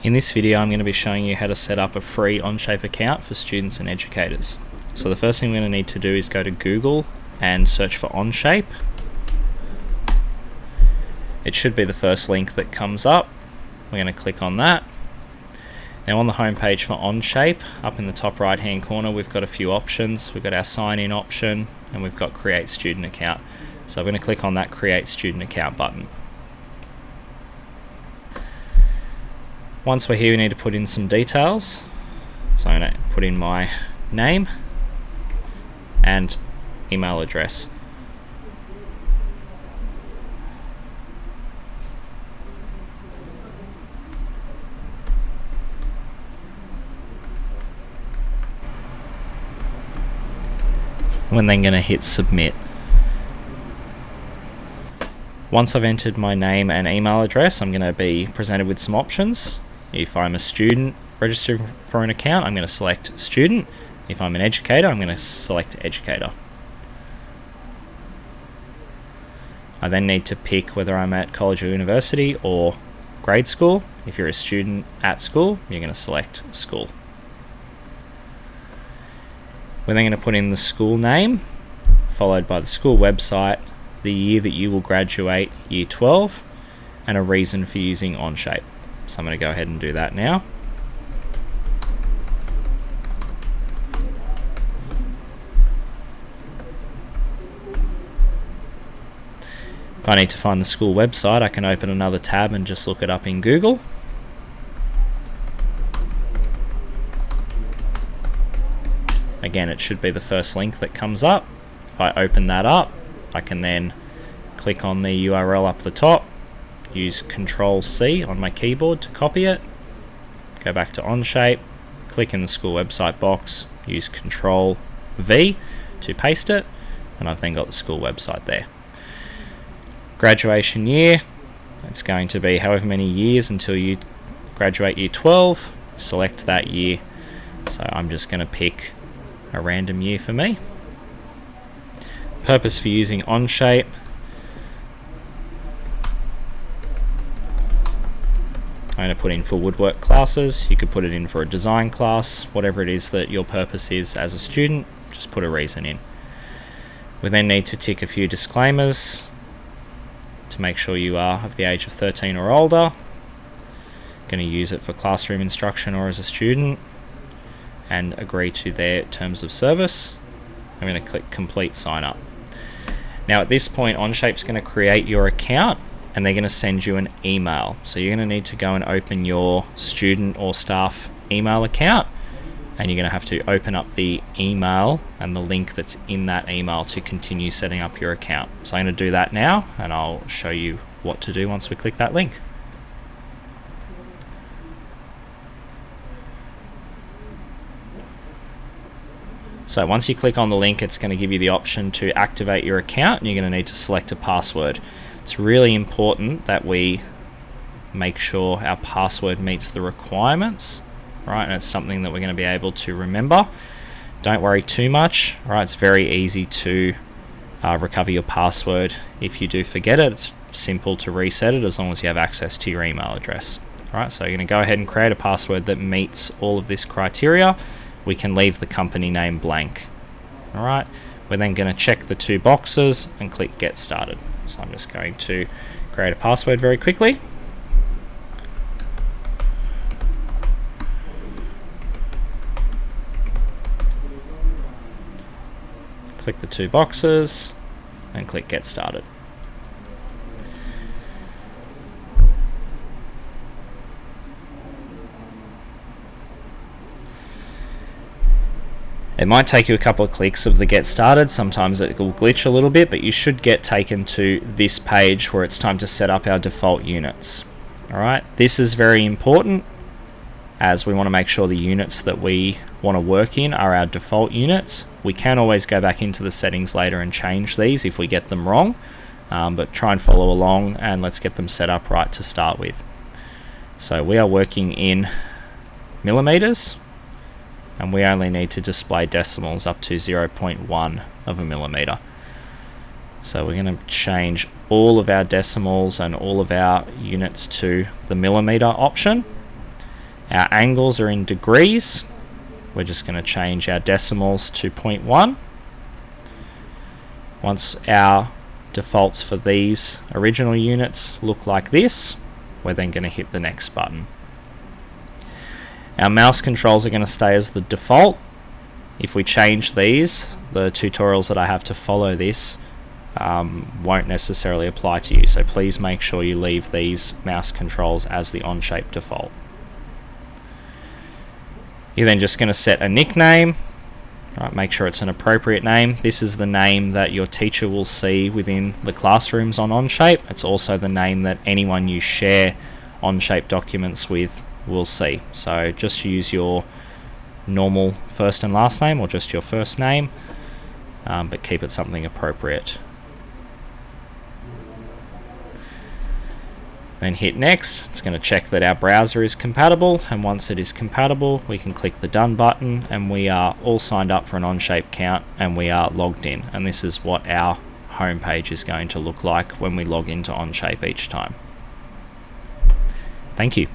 In this video I'm going to be showing you how to set up a free Onshape account for students and educators. So the first thing we're going to need to do is go to Google and search for Onshape. It should be the first link that comes up. We're going to click on that. Now on the home page for Onshape, up in the top right hand corner we've got a few options. We've got our sign in option and we've got create student account. So I'm going to click on that create student account button. Once we're here, we need to put in some details. So I'm going to put in my name and email address. I'm then going to hit submit. Once I've entered my name and email address, I'm going to be presented with some options. If I'm a student registering for an account, I'm going to select student. If I'm an educator, I'm going to select educator. I then need to pick whether I'm at college or university or grade school. If you're a student at school, you're going to select school. We're then going to put in the school name, followed by the school website, the year that you will graduate, year 12, and a reason for using Onshape. So I'm going to go ahead and do that now. If I need to find the school website, I can open another tab and just look it up in Google. Again, it should be the first link that comes up. If I open that up, I can then click on the URL up the top, use Control-C on my keyboard to copy it, go back to Onshape, click in the school website box, use Control-V to paste it, and I've then got the school website there. Graduation year, it's going to be however many years until you graduate year 12, select that year. So I'm just going to pick a random year for me. Purpose for using Onshape. I'm going to put in for woodwork classes. You could put it in for a design class, whatever it is that your purpose is as a student, just put a reason in. We then need to tick a few disclaimers to make sure you are of the age of 13 or older. Going to use it for classroom instruction or as a student, and agree to their terms of service. I'm going to click complete sign up. Now at this point, Onshape's going to create your account and they're going to send you an email. So you're going to need to go and open your student or staff email account, and you're going to have to open up the email and the link that's in that email to continue setting up your account. So I'm going to do that now and I'll show you what to do once we click that link. So once you click on the link, it's going to give you the option to activate your account, and you're going to need to select a password. It's really important that we make sure our password meets the requirements, right? And it's something that we're going to be able to remember. Don't worry too much, right? It's very easy to recover your password. If you do forget it, it's simple to reset it as long as you have access to your email address. All right, so you're going to go ahead and create a password that meets all of this criteria. We can leave the company name blank. All right, we're then going to check the two boxes and click get started. So I'm just going to create a password very quickly. Click the two boxes and click get started. It might take you a couple of clicks of the get started. Sometimes it will glitch a little bit, but you should get taken to this page where it's time to set up our default units. All right, this is very important as we want to make sure the units that we want to work in are our default units. We can always go back into the settings later and change these if we get them wrong, but try and follow along and let's get them set up right to start with. So we are working in millimeters, and we only need to display decimals up to 0.1 of a millimeter. So we're going to change all of our decimals and all of our units to the millimeter option. Our angles are in degrees. We're just going to change our decimals to 0.1. Once our defaults for these original units look like this, we're then going to hit the next button. Our mouse controls are going to stay as the default. If we change these, the tutorials that I have to follow this won't necessarily apply to you, so please make sure you leave these mouse controls as the Onshape default. You're then just going to set a nickname. Right, make sure it's an appropriate name. This is the name that your teacher will see within the classrooms on Onshape. It's also the name that anyone you share Onshape documents with will see. So just use your normal first and last name, or just your first name, but keep it something appropriate. Then hit next. It's going to check that our browser is compatible, and once it is compatible, we can click the done button, and we are all signed up for an Onshape account, and we are logged in. And this is what our home page is going to look like when we log into Onshape each time. Thank you.